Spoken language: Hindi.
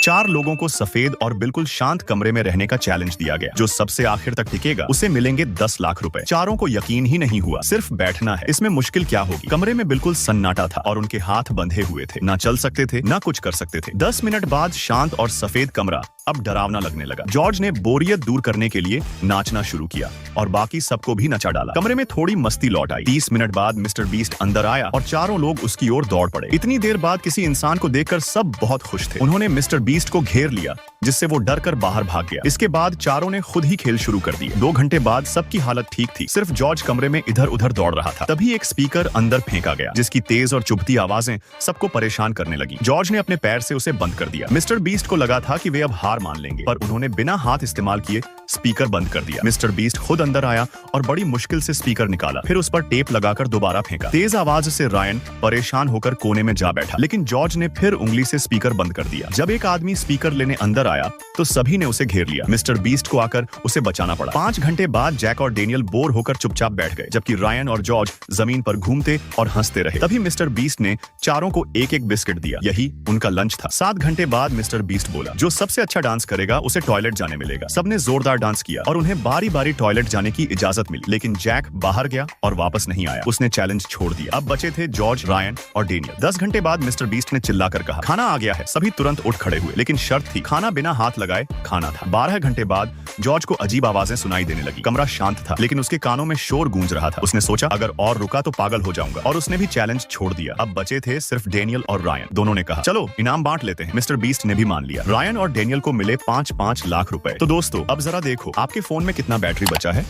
4 लोगों को सफेद और बिल्कुल शांत कमरे में रहने का चैलेंज दिया गया। जो सबसे आखिर तक टिकेगा उसे मिलेंगे 10 लाख रुपए। चारों को यकीन ही नहीं हुआ, सिर्फ बैठना है, इसमें मुश्किल क्या होगी। कमरे में बिल्कुल सन्नाटा था और उनके हाथ बंधे हुए थे, ना चल सकते थे ना कुछ कर सकते थे। 10 मिनट बाद शांत और सफेद कमरा अब डरावना लगने लगा। जॉर्ज ने बोरियत दूर करने के लिए नाचना शुरू किया और बाकी सबको भी नचा डाला। कमरे में थोड़ी मस्ती लौट आई। 30 मिनट बाद मिस्टर बीस्ट अंदर आया और चारों लोग उसकी ओर दौड़ पड़े। इतनी देर बाद किसी इंसान को देखकर सब बहुत खुश थे। उन्होंने मिस्टर बीस्ट को घेर लिया, जिससे वो डर कर बाहर भाग गया। इसके बाद चारों ने खुद ही खेल शुरू कर दिए। 2 घंटे बाद सबकी हालत ठीक थी, सिर्फ जॉर्ज कमरे में इधर उधर दौड़ रहा था। तभी एक स्पीकर अंदर फेंका गया, जिसकी तेज और चुभती आवाजें सबको परेशान करने लगी। जॉर्ज ने अपने पैर से उसे बंद कर दिया। मिस्टर बीस्ट को लगा था कि वे अब हार मान लेंगे, पर उन्होंने बिना हाथ इस्तेमाल किए स्पीकर बंद कर दिया। मिस्टर बीस्ट खुद अंदर आया और बड़ी मुश्किल से स्पीकर निकाला, फिर उस पर टेप लगाकर दोबारा फेंका। तेज आवाज से रायन परेशान होकर कोने में जा बैठा, लेकिन जॉर्ज ने फिर उंगली से स्पीकर बंद कर दिया। जब एक आदमी स्पीकर लेने अंदर आया तो सभी ने उसे घेर लिया। मिस्टर बीस्ट को आकर उसे बचाना पड़ा। 5 घंटे बाद जैक और डेनियल बोर होकर चुपचाप बैठ गए, जबकि रायन और जॉर्ज जमीन पर घूमते और हंसते रहे। तभी मिस्टर बीस्ट ने चारों को एक एक बिस्किट दिया, यही उनका लंच था। 7 घंटे बाद मिस्टर बीस्ट बोला, जो सबसे अच्छा डांस करेगा उसे टॉयलेट जाने मिलेगा। सबने जोरदार डांस किया और उन्हें बारी बारी टॉयलेट जाने की इजाजत मिली, लेकिन जैक बाहर गया और वापस नहीं आया। उसने चैलेंज छोड़ दिया। अब बचे थे जॉर्ज, रायन और डेनियल। 10 घंटे बाद मिस्टर बीस्ट ने चिल्लाकर कहा, खाना आ गया है। सभी तुरंत उठ खड़े हुए, लेकिन शर्त थी, खाना बिना हाथ लगाए खाना था। 12 घंटे बाद जॉर्ज को अजीब आवाजें सुनाई देने लगी। कमरा शांत था, लेकिन उसके कानों में शोर गूंज रहा था। उसने सोचा, अगर और रुका तो पागल हो जाऊंगा, और उसने भी चैलेंज छोड़ दिया। अब बचे थे सिर्फ डेनियल और रायन। दोनों ने कहा, चलो इनाम बांट लेते हैं। मिस्टर बीस्ट ने भी मान लिया। रायन और डेनियल को मिले 5-5 लाख रुपए। तो दोस्तों, अब जरा देखो आपके फोन में कितना बैटरी बचा है।